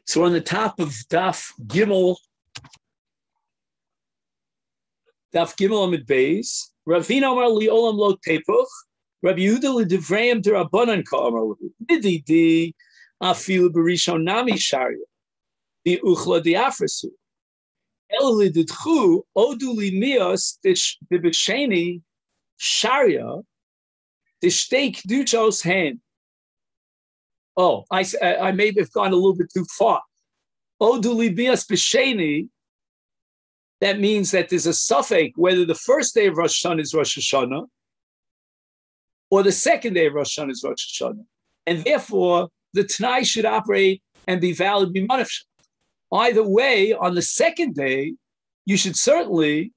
So we're on the top of Daf Gimel Amid Beis. Ravina Amar Li Olam Lo Tepuch. Rabbi Yehuda L'Divrayim D'Rabbanan Ka'amar Nididi Afilu B'Rishon Nami Sharia Uchla Diafrasu El L'Didchu Odu Limias D'B'Sheni Sharia D'Shtei K'duchos Hen. Oh, I may have gone a little bit too far. Odu Limias B'Sheni. That means that there's a suffix whether the first day of Rosh Hashanah is Rosh Hashanah or the second day of Rosh Hashanah is Rosh Hashanah. And therefore, the Tanai should operate and be valid b'manavsha. Either way, on the second day, you should certainly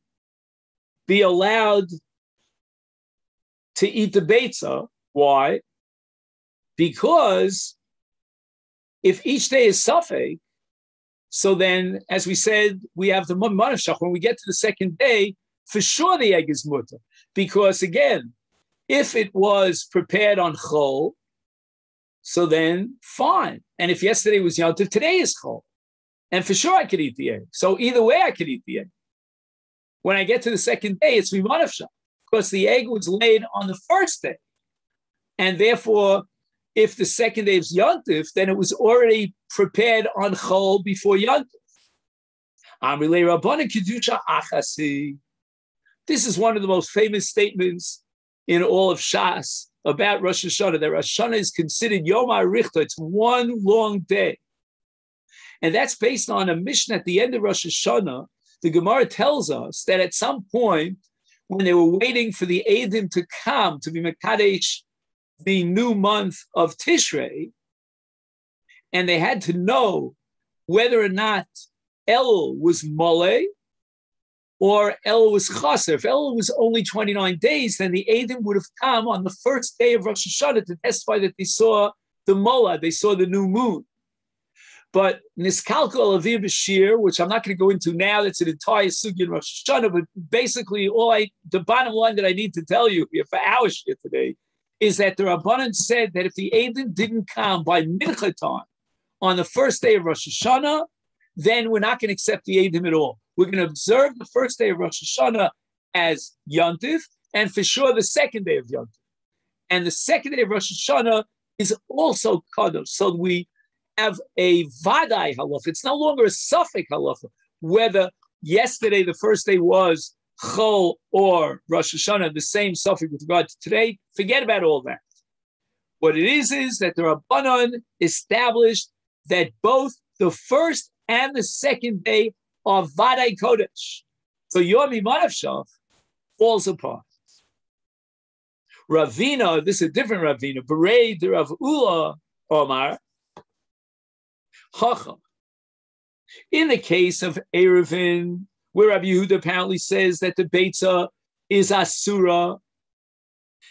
be allowed to eat the Beitza. Why? Because if each day is suffix, so then, as we said, we have the manavshach. When we get to the second day, for sure the egg is mutter. Because again, if it was prepared on chol, so then fine. And if yesterday was yontif, today is chol. And for sure I could eat the egg. So either way I could eat the egg. When I get to the second day, it's mimanavshach. Because the egg was laid on the first day. And therefore, if the second day is yontif, then it was already prepared on chol before yontif. This is one of the most famous statements in all of Shas about Rosh Hashanah, that Rosh Hashanah is considered Yom HaRichta. It's one long day. And that's based on a mission at the end of Rosh Hashanah. The Gemara tells us that at some point, when they were waiting for the Eidim to come, to be Mekadesh, the new month of Tishrei, and they had to know whether or not Elul was Mole or Elul was Chaser. If Elul was only 29 days, then the Eidim would have come on the first day of Rosh Hashanah to testify that they saw the Mola, they saw the new moon. But Niskalko Alavir Bashir, which I'm not going to go into now, that's an entire sugi in Rosh Hashanah, but basically the bottom line that I need to tell you here for hours here today is that the Rabbanan said that if the Eidim didn't come by Mincha time on the first day of Rosh Hashanah, then we're not going to accept the Eidim at all. We're going to observe the first day of Rosh Hashanah as Yontif, and for sure the second day of Yontif. And the second day of Rosh Hashanah is also Kadosh. So we have a Vadai halacha. It's no longer a suffix halacha, whether yesterday the first day was Chol or Rosh Hashanah, the same suffix with regard to today. Forget about all that. What it is that the Rabbanan established that both the first and the second day are Vadai Kodesh. So Yomi Manavshach falls apart. Ravina, this is a different Ravina, Berei de Rav Ula Omar, Chacham. In the case of Erevin, where Rabbi Yehuda apparently says that the Beitza is Asura,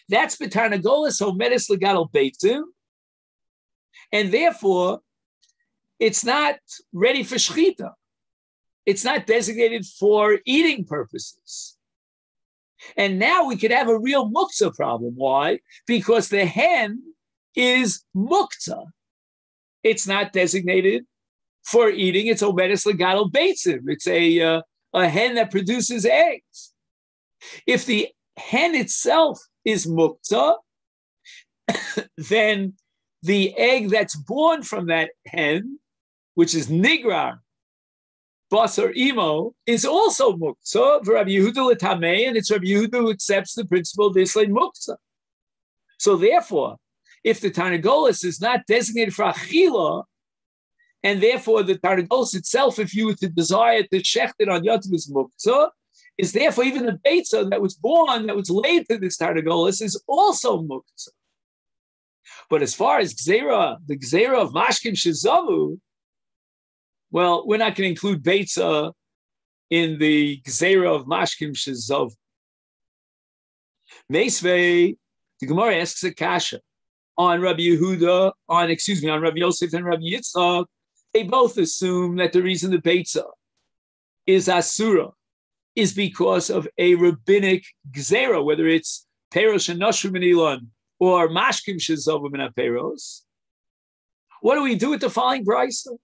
that's B'Tarnagolas Homedes Legatal Beitzim, and therefore it's not ready for Shechita. It's not designated for eating purposes. And now we could have a real muktzah problem. Why? Because the hen is muktzah. It's not designated for eating. It's Homedes Legatal Beitzim. It's a hen that produces eggs. If the hen itself is muktzah, then the egg that's born from that hen, which is nigrar, basar imo, is also muktzah for Rabbi Yehuda l'tamei, and it's Rabbi Yehuda who accepts the principle of Islaim muktzah. So therefore, if the Tarnagolas is not designated for achila, and therefore the Tarnagolas itself, if you were to desire to shecht it on Yotiv is muktzah, is therefore even the Beitza that was born, that was laid to this Tarnagolas, is also muktzah. But as far as Gzera, the Gzera of Mashkim Shezavu, well, we're not going to include Beitza in the Gzera of Mashkim Shezavu. Meisvei, the Gemara asks a kasha on Rabbi Yehuda, on Rabbi Yosef and Rabbi Yitzchak. They both assume that the reason the Beitza is Asura is because of a rabbinic Gzera, whether it's Peros and Nashrim and Ilan or Mashkim Shezovim and Peros. What do we do with the following brisa?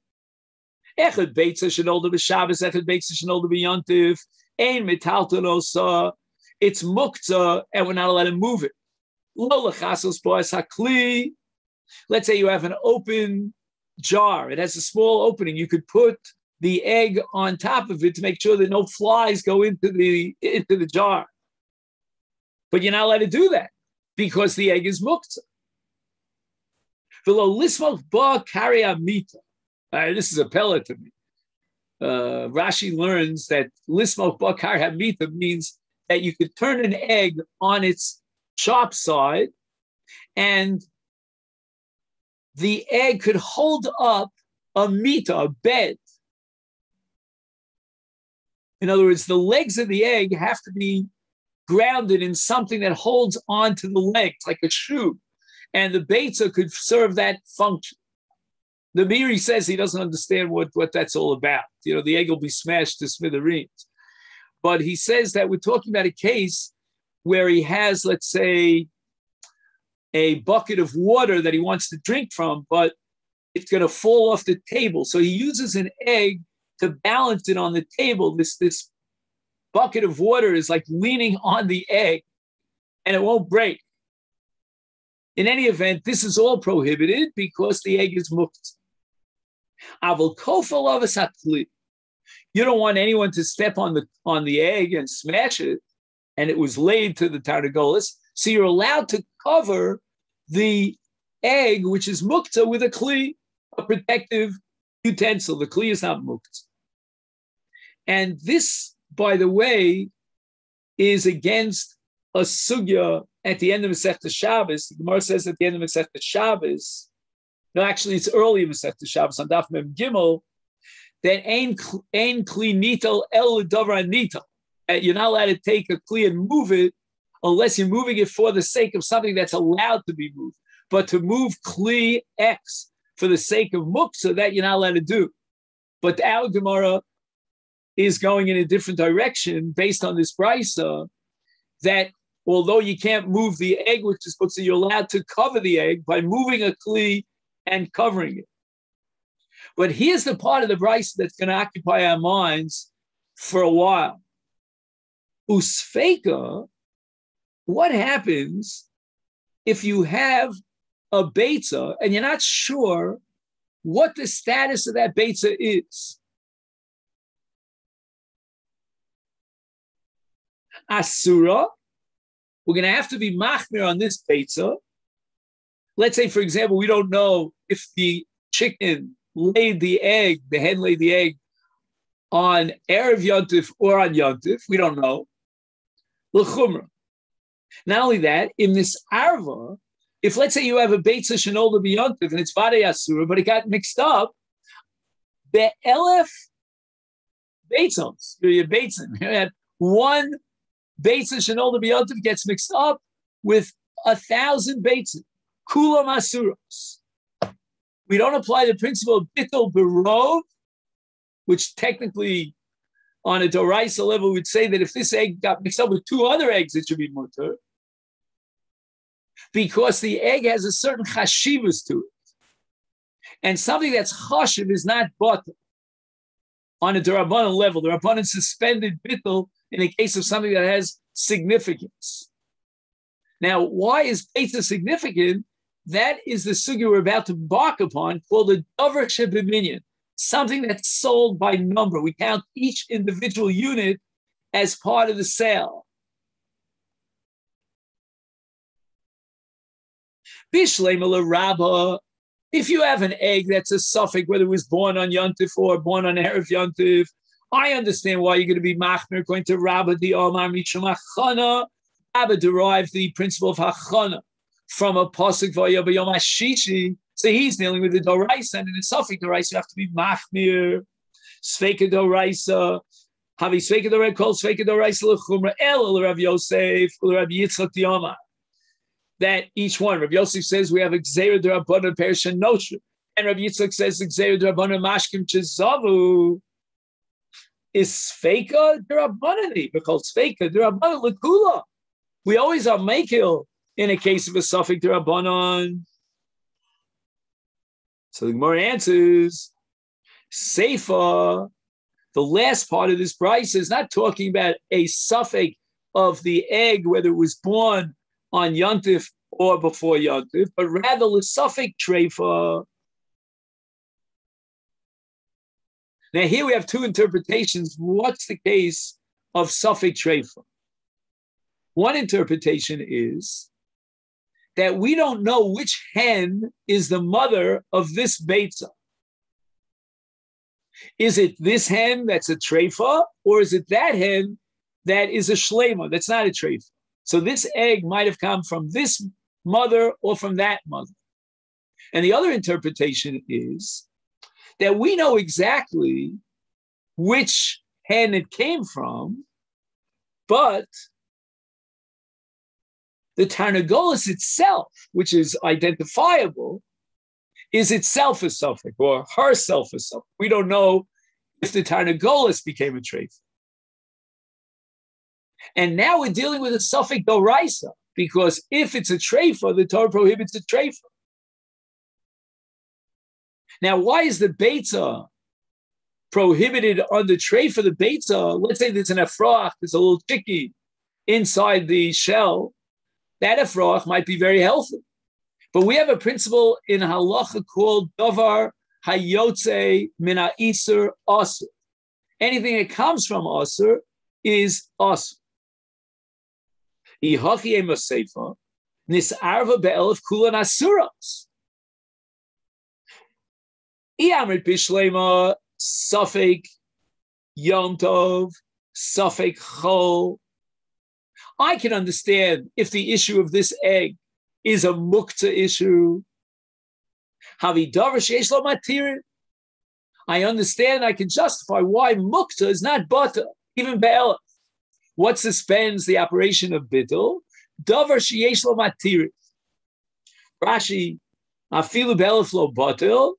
Echad Beitza shenolda b'Shabbos, echad Beitza shenolda b'Yontif. Ein metalton osa. It's muktzah, and we're not allowed to move it. Lo lechasos bo'as hakli. Let's say you have an open jar. It has a small opening. You could put the egg on top of it to make sure that no flies go into the jar. But you're not allowed to do that because the egg is muktzah. V'lo lismoch ba karya mita. This is a pella to me. Rashi learns that lismoch ba karya mita means that you could turn an egg on its sharp side and the egg could hold up a mita, a bed. In other words, the legs of the egg have to be grounded in something that holds onto the legs, like a shoe. And the Beitza could serve that function. The Miri says he doesn't understand what that's all about. The egg will be smashed to smithereens. But he says that we're talking about a case where he has, let's say, a bucket of water that he wants to drink from, but it's going to fall off the table. So he uses an egg to balance it on the table. This bucket of water is like leaning on the egg, and it won't break. In any event, this is all prohibited because the egg is muktzah. You don't want anyone to step on the egg and smash it, and it was laid to the tarnagolas. So you're allowed to cover the egg, which is muktzah, with a kli, a protective utensil. The kli is not muktzah. And this, by the way, is against a sugya at the end of Masechet Shabbos. The Gemara says at the end of Masechet Shabbos, no, actually it's early in Masechet Shabbos on Daf Mem Gimel, that ein kli nitel el davar nitel. You're not allowed to take a kli and move it unless you're moving it for the sake of something that's allowed to be moved. But to move kli X for the sake of muktzah, that you're not allowed to do. But our Gemara is going in a different direction based on this brisa, that although you can't move the egg, which is muktzah, you're allowed to cover the egg by moving a kli and covering it. But here's the part of the brisa that's going to occupy our minds for a while. Usfeika, what happens if you have a Beitza and you're not sure what the status of that Beitza is? Asura, we're going to have to be machmir on this Beitza. Let's say, for example, we don't know if the chicken laid the egg, the hen laid the egg on Erev Yontif or on Yontif. We don't know. L'chumra. Not only that, in this arva, if let's say you have a Beitza shenolda b'Yontif and it's Vadei Asura, but it got mixed up, be'elef Beitzos, your Beitzim, you had one Beitza shenolda b'Yontif gets mixed up with 1,000 Beitzim, kulam asuros. We don't apply the principle of bittul berov, which technically on a doraisa level would say that if this egg got mixed up with 2 other eggs, it should be mutter, because the egg has a certain chashivus to it. And something that's chashiv is not butter. On a Darabanan level, the Rabbanan suspended bittul in the case of something that has significance. Now, why is Beitza significant? That is the sugya we're about to embark upon, called the davar shebeminyan, something that's sold by number. We count each individual unit as part of the sale. Bishleimah Rabba, if you have an egg that's a suffix, whether it was born on Yontif or born on Erev Yontif, I understand why you're going to be machmir according to Rabba the Omar Mishum Hachana. Rabba derived the principle of Hachana from a pasuk v'yom hashishi. So he's dealing with the doraisa, and in the suffix doraisa you have to be machmir. Sveika doraisa, havi sveika doraisa, called sveika doraisa lechumra el Rav Yosef, Rav Yitzchak the Omar. That each one, Rav Yosef says we have Gzeira d'Rabbanan Perishan Nosher, and Rav Yitzchak says Gzeira d'Rabbanan Mashkim Chezavu is Sfeika d'Rabbanani, because Sfeika d'Rabbanan Lekula. We always are Mekil in a case of a suffix d'Rabbanan. So the Gemara answers, Seifa, the last part of this Beitza is not talking about a suffix of the egg, whether it was born on Yontif or before Yontif, but rather the suffix treifa. Now here we have two interpretations. What's the case of suffix treifa? One interpretation is that we don't know which hen is the mother of this Beitza. Is it this hen that's a treifa, or is it that hen that is a shlema, that's not a treifa? So this egg might have come from this mother or from that mother. And the other interpretation is that we know exactly which hen it came from, but the Tarnagolis itself, which is identifiable, is itself a suffix or herself a suffix. We don't know if the Tarnagolis became a treifa. And now we're dealing with a suffix doraisa, because if it's a treifa, the Torah prohibits a treifa. Now, why is the Beitza prohibited on the treifa? The Beitza, let's say there's an efrach, there's a little chickie inside the shell. That efrach might be very healthy. But we have a principle in halacha called davar hayotze mina iser asur. Anything that comes from asur is asur. Ihachie maseifa nisarva be'elif kulan asuros. Iamrit bishlema suffik yom tov suffik chol. I can understand if the issue of this egg is a mukta issue. Havidavar sheish lo matirin. I understand, I can justify why mukta is not butter, even be'elif. What suspends the operation of bittul? Davar sheish lo matirin. Rashi, afilu be'elif lo batil,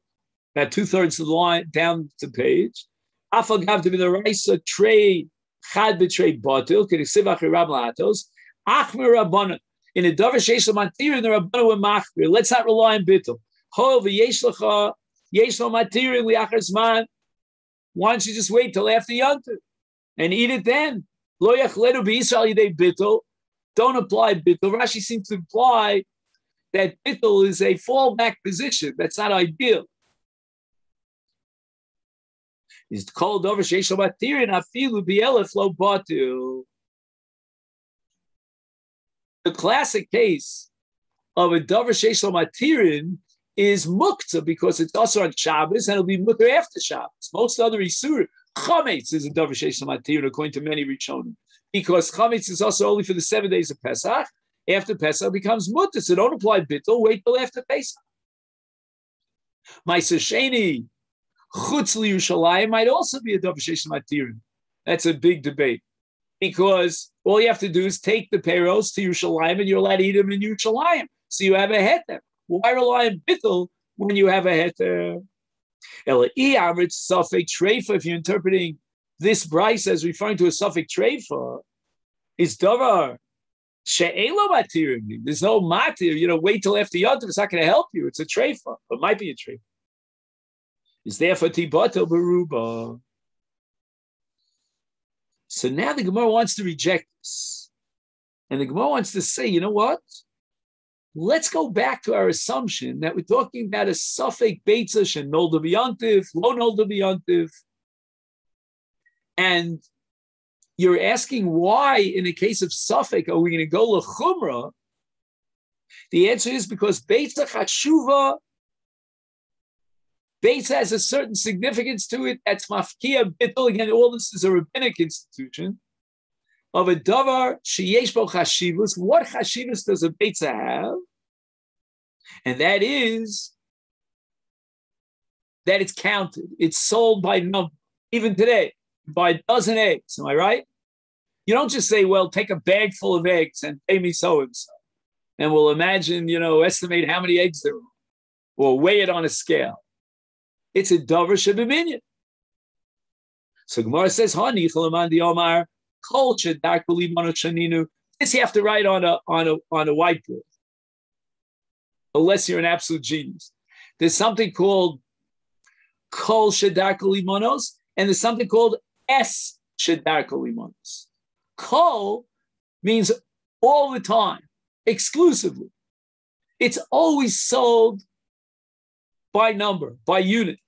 about 2/3 of the line down the page. Afagav to be the raisa trade. Chad betray batil, kedisiv achri rab la'atos, achmir rabbanon. In a davar sheish l'matirin, the rabbanon were machmir. Let's not rely on bittul. Hol v'yesh l'cha, yesh l'matirin li'achar zman. Why don't you just wait till after Yontif and eat it then? Lo yachledu b'Yisrael yidei bittul. Don't apply bittul. Rashi seems to imply that bittul is a fallback position. That's not ideal. Is called over sheish l'matirin afilu b'elef lo batil. The classic case of a davar sheish l'matirin is mukta because it's also on Shabbos and it'll be mukta after Shabbos. Most other isur chametz is a davar sheish l'matirin according to many rishonim, because chametz is also only for the 7 days of Pesach. After Pesach it becomes mukta, so don't apply bittul. Wait till after Pesach. Masechet Chutz Yerushalayim might also be a davar sheish l'matirin. That's a big debate, because all you have to do is take the peiros to Yerushalayim and you're allowed to eat them in Yerushalayim. So you have a heter. Why rely on bittul when you have a heter? Suffix treifa, if you're interpreting this Beitza as referring to a suffix treifa, is davar she'elo matirin. There's no matir. Wait till after Yontif. It's not going to help you. It's a treifa. It might be a treifa. Is there for tibato beruba. So now the Gemara wants to reject this. And the Gemara wants to say, you know what? Let's go back to our assumption that we're talking about a suffix Beitza shenolda b'yontif, lo nolda b'yontif. And you're asking why, in a case of suffix, are we going to go l'chumra? The answer is because Beitza chashuva, Beitza has a certain significance to it. That's mafkia bittul. Again, all this is a rabbinic institution of a davar sheyesh bo chashivus. What chashivus does a Beitza have? And that is that it's counted. It's sold by number. Even today, by a dozen eggs. Am I right? You don't just say, well, take a bag full of eggs and pay me so-and-so. And we'll imagine, estimate how many eggs there are. Or weigh it on a scale. It's a davar shebeminyan. So Gemara says, "Hani chalaman di omar kol shedak b'limanu shaninu." This you have to write on a whiteboard, unless you're an absolute genius. There's something called kol shedarko limonos, and there's something called es shedarko limonos. Kol means all the time, exclusively. It's always sold by number, by unit.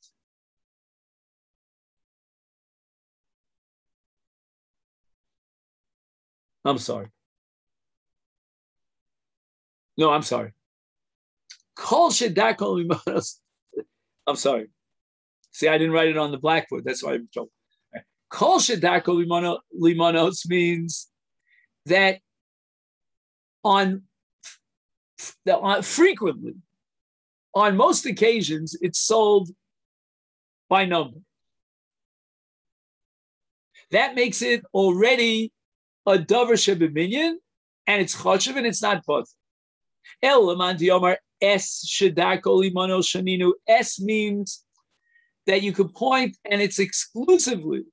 I'm sorry. No, I'm sorry. Kol shedarko limonos. I'm sorry. See, I didn't write it on the blackboard. That's why I'm in trouble. Kol shedarko limonos means that frequently, on most occasions, it's sold by number. That makes it already a davar shebeminyan, and it's choshev, and it's not both. El leman diomar es shedarko limonos shaninu. Es means that you could point, and it's exclusively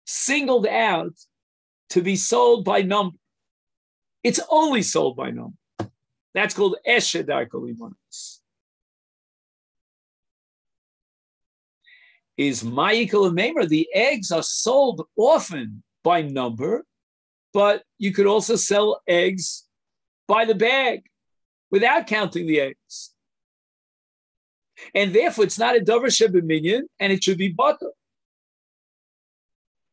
singled out to be sold by number. It's only sold by number. That's called es shedarko limonos. Is ma'ikal meimer. The eggs are sold often by number, but you could also sell eggs by the bag without counting the eggs. And therefore, it's not a davar shebeminyan, and it should be butter.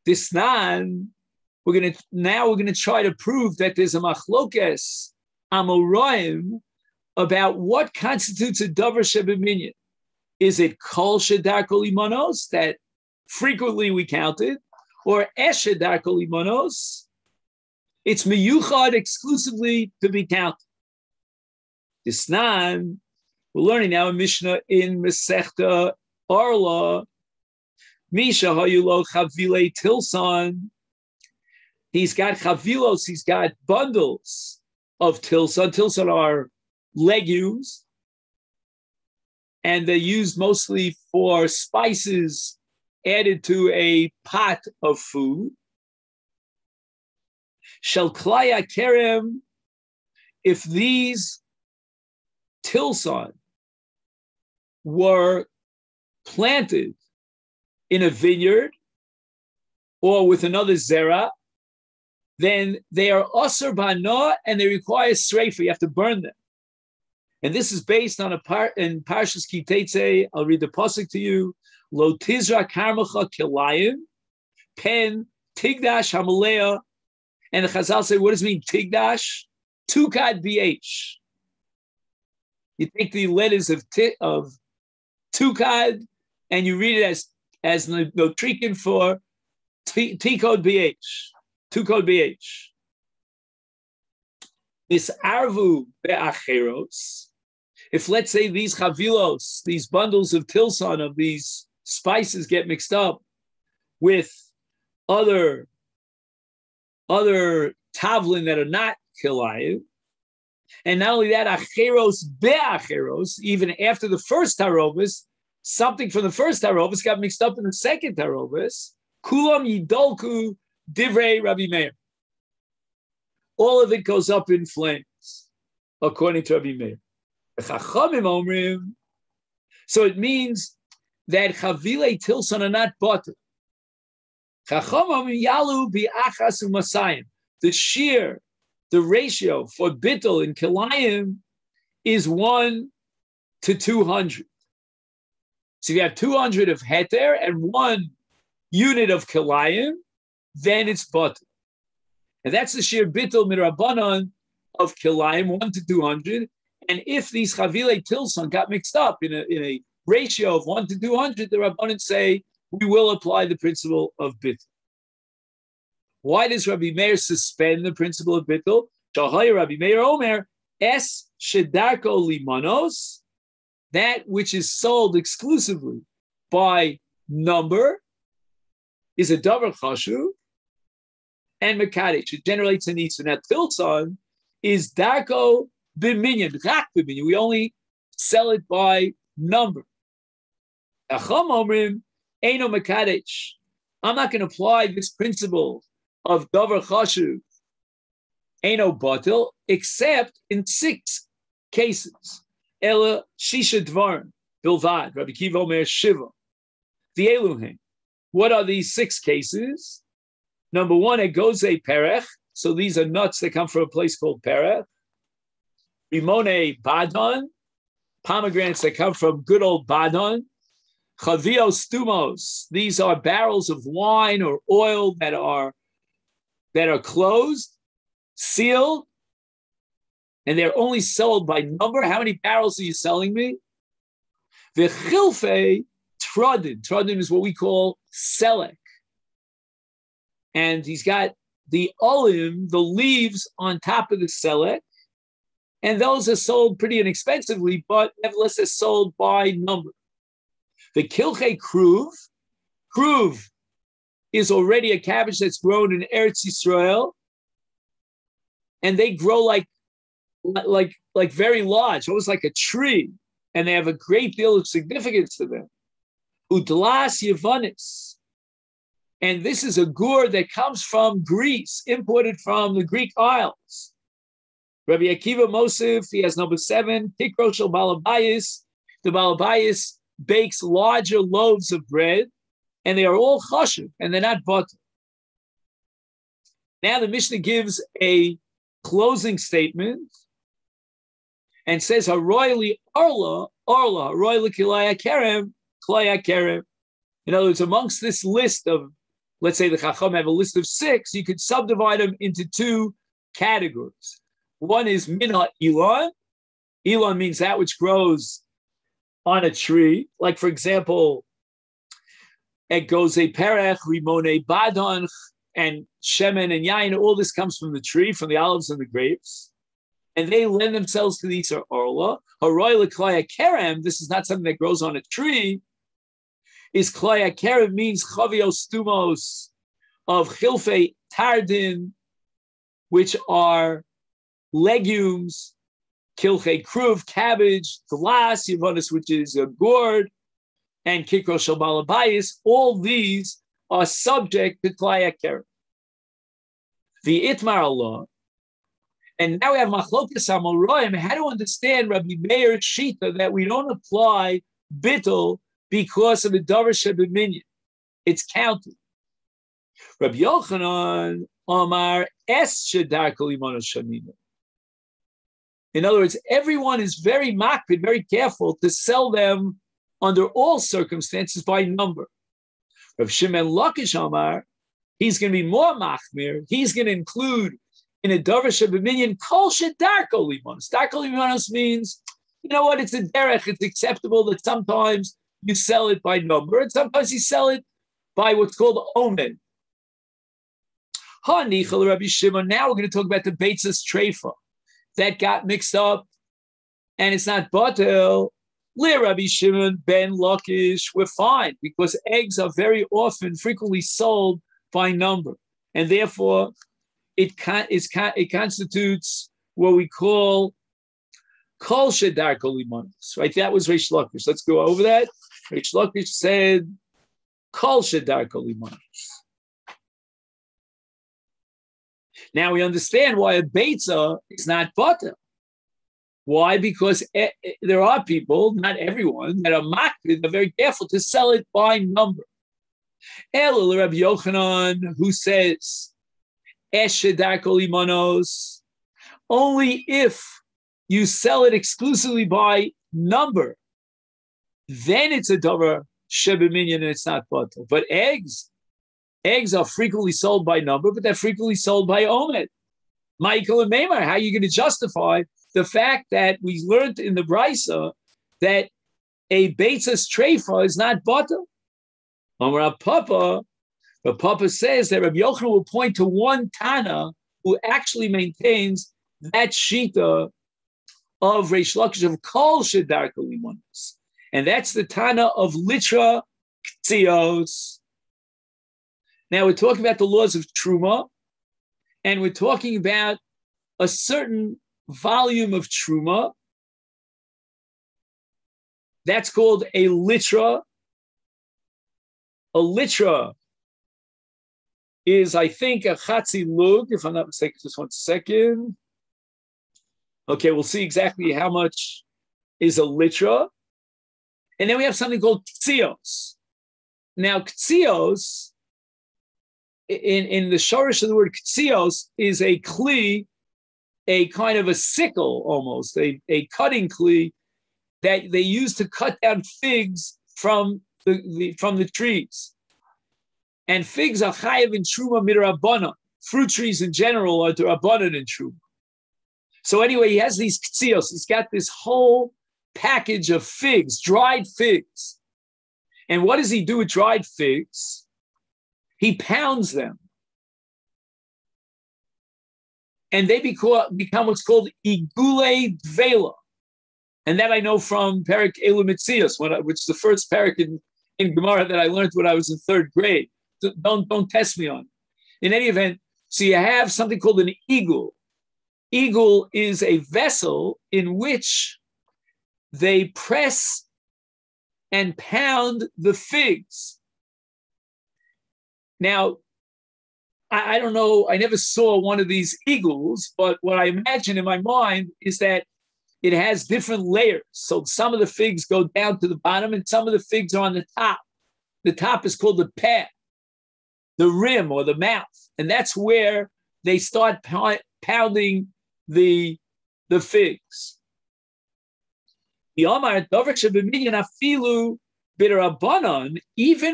This we're going to try to prove that there's a machlokes amoraim about what constitutes a davar shebeminyan. Is it kol shedarko limonos that frequently we counted, or es shedarko limonos? It's miyuchad exclusively to be counted. This we're learning now in Mishnah in Masechet Arla. Misha hayulo chavile tilson. He's got chavilos. He's got bundles of tilson. Tilson are legumes, and they're used mostly for spices added to a pot of food. Shel klaya kerem. If these tilson were planted in a vineyard or with another zera, then they are osir bana and they require sreifa. You have to burn them. And this is based on a part in Parshas Ki Tetzei. I'll read the pasuk to you. Lo tizra karmacha kilayim, pen tigdash hamalea. And the Chazal say, what does it mean, tigdash? Tukad bh. You take the letters of tukad and you read it as notrikin for t-code bh. Tukad bh. This arvu be'acheros. If, let's say, these chavilos, these bundles of tilson, of these spices, get mixed up with other tavlin that are not kilayim, and not only that, acheros be'acheros, even after the first tarovis, something from the first tarovis got mixed up in the second tarovis, kulam yidolku divrei Rabbi Meir. All of it goes up in flames, according to Rabbi Meir. So it means that chavile tilson are not butter. The shear, the ratio for bittul in kilayim is 1 to 200. So if you have 200 of heter and 1 unit of kilayim, then it's butter. And that's the shear bittul mirabanan of kilayim, 1 to 200. And if these chavile tilson got mixed up in a ratio of 1 to 200, the Rabbanan say we will apply the principle of bittul. Why does Rabbi Meir suspend the principle of bittul? Shahai Rabbi Meir Omer es shedarko limanos, that which is sold exclusively by number is a davar chashuv and mekadesh. It generates an itzur. Now tilson is darko b'minyan, rak b'minyan. We only sell it by number. Acham omrim eino mekadesh. I'm not going to apply this principle of davar chashuv eino batil except in 6 cases. Ela shisha dvarim bilvad. Rabbi Kiva omer shiva. the Eluhim. What are these 6 cases? Number 1, Egoze Perech. So these are nuts that come from a place called Perech. Rimone Badon, pomegranates that come from good old Badon. Chavios Stumos, these are barrels of wine or oil that are closed, sealed, and they're only sold by number. How many barrels are you selling me? The Chilfe Trodin. Trodin is what we call selek. And he's got the olim, the leaves on top of the selek. And those are sold pretty inexpensively, but nevertheless they're sold by number. The Kilche Kruv is already a cabbage that's grown in Eretz Yisrael. And they grow like very large, almost like a tree. And they have a great deal of significance to them. Udlas Yevanis. And this is a gourd that comes from Greece, imported from the Greek Isles. Rabbi Akiva Mosif, he has number 7, Tikro Shel Balabayis. The Balabayis bakes larger loaves of bread, and they are all chashuv, and they're not butter. Now the Mishnah gives a closing statement and says, "Haroyli arla, haroyli kilaya kerem." In other words, amongst this list of, let's say the Chacham have a list of 6, you could subdivide them into 2 categories. One is mina ilan. Ilan means that which grows on a tree. Like, for example, Egoze Perech, Rimone Badon, and Shemen and Yain. All this comes from the tree, from the olives and the grapes. And they lend themselves to the Isar Orla. Haroy Klaya Kerem, this is not something that grows on a tree. Is Klaya Kerem means Chavios Stumos of Chilfe Tardin, which are legumes, Kilche Kruv, cabbage, Glas, Yavonis, which is a gourd, and Kikro Shel Balabayis. All these are subject to Klaya Kerem. The Itmar Allah. And now we have Machlokas HaMoroim. How to understand Rabbi Meir's Shita that we don't apply bittul because of the davar shebeminyan. It's counted. Rabbi Yochanan Amar Es Shedarko Limon Shamina. In other words, everyone is very makpid, very careful to sell them under all circumstances by number. Rav Shimon Lakish Amar, he's going to be more machmir. He's going to include in a davar shebeminyan kol shedarko limonos. Darko limonos means, you know what? It's a derech. It's acceptable that sometimes you sell it by number, and sometimes you sell it by what's called omen. Ha-nichal Rabbi Shimon. Now we're going to talk about the Beitza's treifa that got mixed up, and it's not batel. Le Rabbi Shimon ben Lakish, we're fine because eggs are very often, frequently sold by number, and therefore it constitutes what we call kol shedarko limonos. Right? That was Reish Lakish. Let's go over that. Reish Lakish said kol shedarko limonos. Now we understand why a Beitza is not butter. Why? Because there are people, not everyone, that are makpid, they're very careful to sell it by number. Elul Rabbi Yochanan, who says, Eshedarko limonos, only if you sell it exclusively by number, then it's a davar shebeminyan and it's not butter. But eggs are frequently sold by number, but they're frequently sold by omed. Michael and Maimar, how are you going to justify the fact that we learned in the Brisa that a Beitza's treifa is not butter? Rav Papa says that Rabbi Yochanan will point to one Tana who actually maintains that shita of Reish Lakish of kol shedarko limonos. And that's the Tana of litra ktzios. Now we're talking about the laws of Truma, and we're talking about a certain volume of Truma. That's called a litra. A litra is, I think, a chatzi lug, if I'm not mistaken. Just 1 second. Okay, we'll see exactly how much is a litra. And then we have something called ktzios. Now, ktzios, in the shorish of the word ktzios, is a kli, a kind of a sickle almost, a cutting kli that they use to cut down figs from the trees. And figs are chayav in truma midrabanan. Fruit trees in general are drabanan in truma. So anyway, he has these ktzios. He's got this whole package of figs, dried figs. And what does he do with dried figs? He pounds them. And they become what's called igule dvela. And that I know from Perek Elu Mitzias, which is the first Perek in Gemara that I learned when I was in third grade. So don't test me on it. In any event, so you have something called an igul. Igul is a vessel in which they press and pound the figs. Now, I don't know, I never saw one of these eagles, but what I imagine in my mind is that it has different layers. So some of the figs go down to the bottom and some of the figs are on the top. The top is called the peh, the rim or the mouth. And that's where they start pounding the figs. Even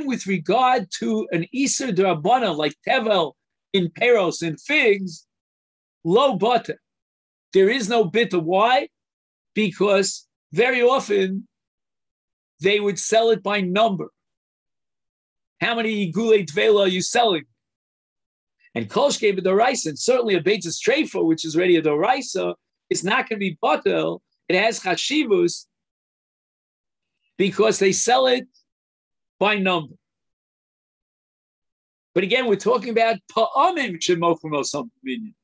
with regard to an Iser D'Rabbanan like Tevel in Peros and figs, low butter. There is no bitter. Why? Because very often they would sell it by number. How many igule tvela are you selling? And Kolsh gave a doraisa, and certainly a Beitza Streifa, which is already a doraisa, is not going to be batel. It has chashivus because they sell it by number. But again, we're talking about pa'amim shemochum something,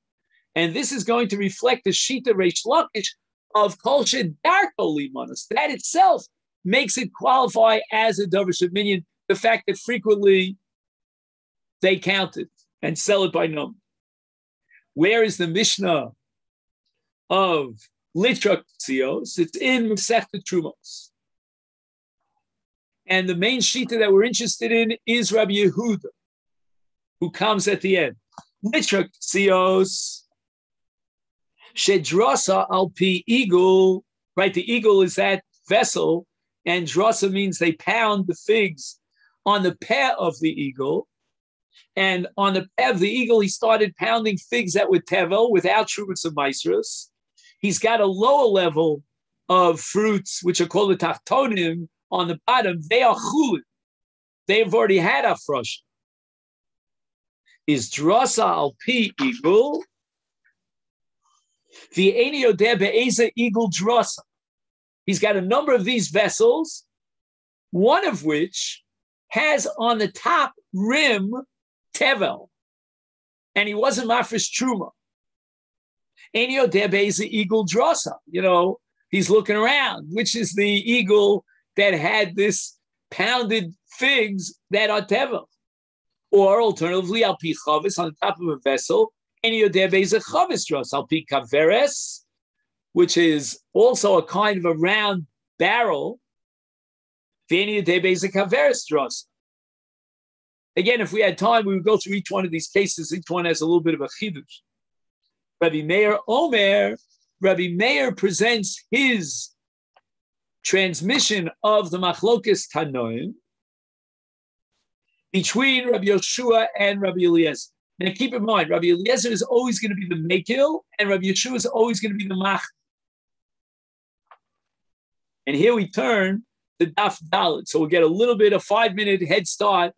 and this is going to reflect the shita reish lakish of kol shedarko limanos. That itself makes it qualify as a davar sheminyan. The fact that frequently they count it and sell it by number. Where is the Mishnah of Litra Ktzios? It's in Masechet Trumos. And the main shita that we're interested in is Rabbi Yehuda, who comes at the end. Litra Ktzios, Shedrasa al pi eagle, right? The eagle is that vessel, and drasa means they pound the figs on the peh of the eagle. And on the peh of the eagle, he started pounding figs that were tevel without trumas of maisrus. He's got a lower level of fruits, which are called the tachtonim, on the bottom. They are chulin. They've already had afrosha. Is drasa al pi eagle? The eni yodeh be'eza eagle drasa. He's got a number of these vessels, one of which has on the top rim tevel, and he wasn't mafresh truma. Enio debe is the eagle drasa. You know, he's looking around. Which is the eagle that had this pounded figs that are tevel? Or alternatively, al pi chavis on the top of a vessel. Enio debe is a chavis drasa. Al pi kaveres, which is also a kind of a round barrel. Again, if we had time, we would go through each one of these cases. Each one has a little bit of a chidush. Rabbi Meir presents his transmission of the machlokes tanoim between Rabbi Yeshua and Rabbi Eliezer. And keep in mind, Rabbi Eliezer is always going to be the mekil, and Rabbi Yeshua is always going to be the mach. And here we turn to Daf Daled. So we'll get a little bit of 5-minute head start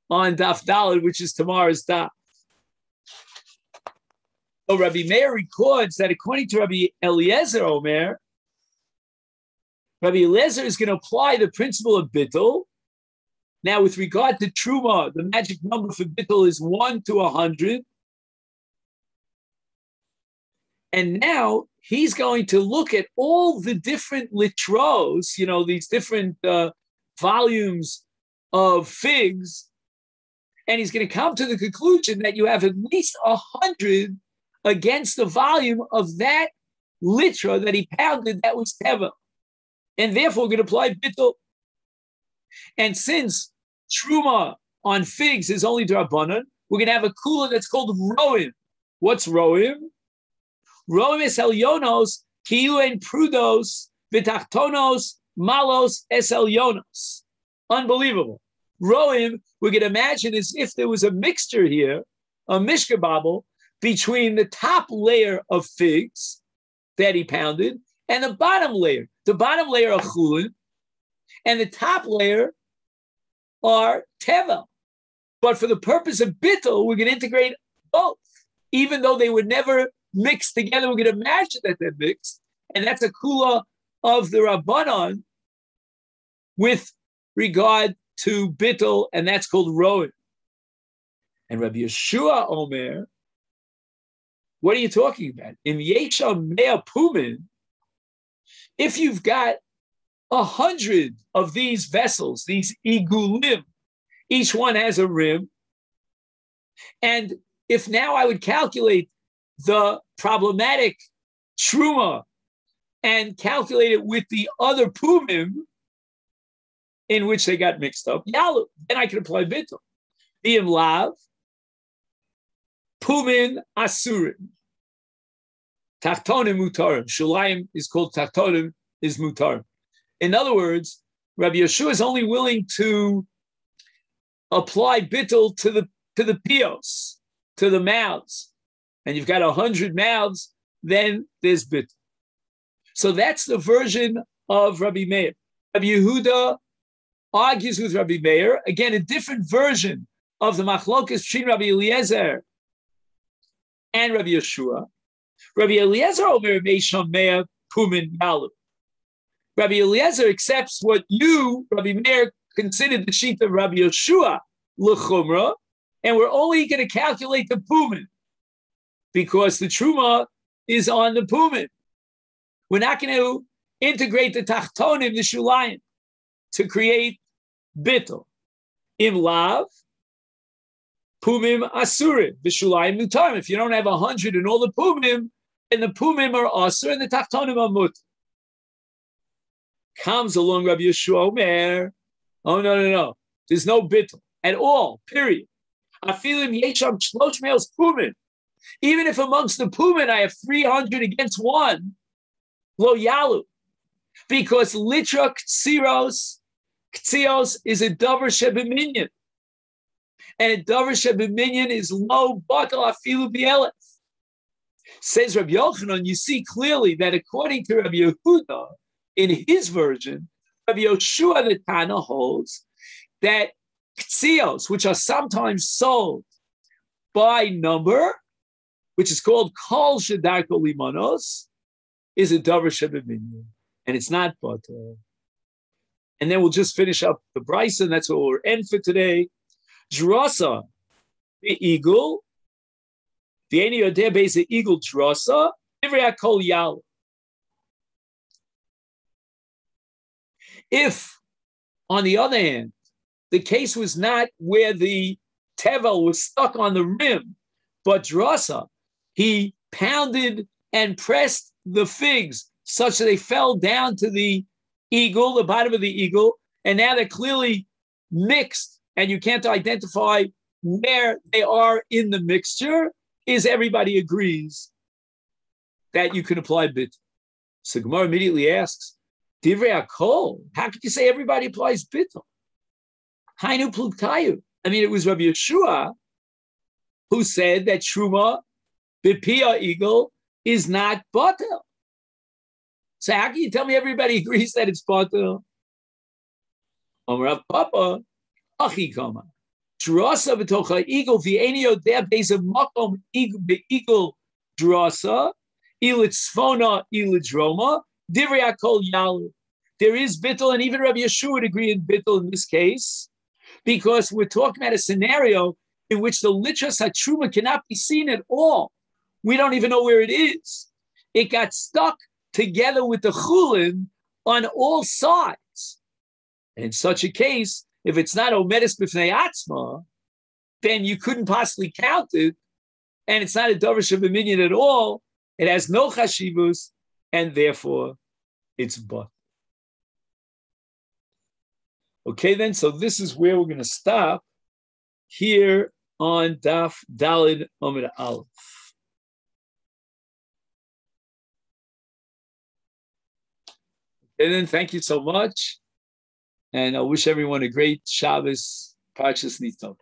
on Daf Daled, which is tomorrow's Daf. So Rabbi Meir records that according to Rabbi Eliezer Omer, Rabbi Eliezer is going to apply the principle of bittul. Now, with regard to Truma, the magic number for bittul is 1 to 100. And now he's going to look at all the different litros, you know, these different volumes of figs, and he's going to come to the conclusion that you have at least 100 against the volume of that litra that he pounded that was teva. And therefore, we're going to apply bittul. And since truma on figs is only drabanan, we're going to have a kula that's called roim. What's roim? Roim es elyonos, kiyu en prudos, vitachtonos, malos es elyonos. Unbelievable. Roim, we can imagine as if there was a mixture here, a mishkababel, between the top layer of figs that he pounded and the bottom layer. The bottom layer are chulin, and the top layer are tevel. But for the purpose of bittul, we're going to integrate both. Even though they would never mix together, we're going to imagine that they're mixed. And that's a kula of the Rabbanon with regard to bittul, and that's called roim. And Rabbi Yeshua Omer, what are you talking about? In Yesha Mea Pumin, if you've got 100 of these vessels, these igulim, each one has a rim, and if now I would calculate the problematic truma and calculate it with the other pumim in which they got mixed up, yalu, then I can apply bittul. B'im lav, pumin asurim. Tachtonim mutarim. Shulayim is called tachtonim, is mutarim. In other words, Rabbi Yeshua is only willing to apply bittul to the pios, to the mouths. And you've got 100 mouths, then there's bittul. So that's the version of Rabbi Meir. Rabbi Yehuda argues with Rabbi Meir, again, a different version of the machlokas between Rabbi Eliezer and Rabbi Yeshua. Rabbi Eliezer omer meisham mea pumin yalu. Rabbi Eliezer accepts what you, Rabbi Meir, considered the sheet of Rabbi Yeshua l'chumra, and we're only going to calculate the pumin because the truma is on the pumin. We're not going to integrate the tachtonim, the shulayim, to create bittul. Im lav, pumim asurim, v'shulayim mutarim. If you don't have 100 in all the pumim, then the pumim are asur and the tachtonim are mut. Comes along Rabbi Yeshua Omer, oh, no. There's no bittul at all, period. Afilim yesham shlosh me'os pumin. Even if amongst the pumin I have 300 against one, lo yalu. Because litra ktsios is a davar shebeminyan. And a davar shebeminyan is lo batal afilu bielef. Says Rabbi Yochanan, you see clearly that according to Rabbi Yehuda, in his version, Rabbi Yoshua the Tana holds that ktsios, which are sometimes sold by number, which is called kol shedarko limanos, is a davar shebeminyan, and it's not batal. And then we'll just finish up the Beitza, and that's what we'll end for today. Drasa, the eagle, the eni yodeh beis the eagle drasa, divrei hakol yal. If, on the other hand, the case was not where the tevel was stuck on the rim, but drasa, he pounded and pressed the figs such that they fell down to the eagle, the bottom of the eagle, and now they're clearly mixed, and you can't identify where they are in the mixture, is everybody agrees that you can apply bit. So Gemara immediately asks, Divrei hakol, how could you say everybody applies bittul? Hainu pluktayu. I mean, it was Rabbi Yeshua who said that truma b'pia eagle is not batel. So how can you tell me everybody agrees that it's batel? Amrav Papa, achi kama. Drasa b'tocha eagle v'eni yodeh beis of makom eagle drasa ilitzfona ilidroma. Divrei hakol yalu. There is bittul, and even Rabbi Yeshua would agree in bittul in this case, because we're talking about a scenario in which the litras hatruma cannot be seen at all. We don't even know where it is. It got stuck together with the chulin on all sides. And in such a case, if it's not omedes b'fnei atzma, then you couldn't possibly count it, and it's not a davar shebeminyan at all. It has no chashivus, and therefore it's but. Okay, then, so this is where we're going to stop here on Daf Dalid Amid Aleph. And then thank you so much. And I wish everyone a great Shabbos, Parshas Nitzaveh.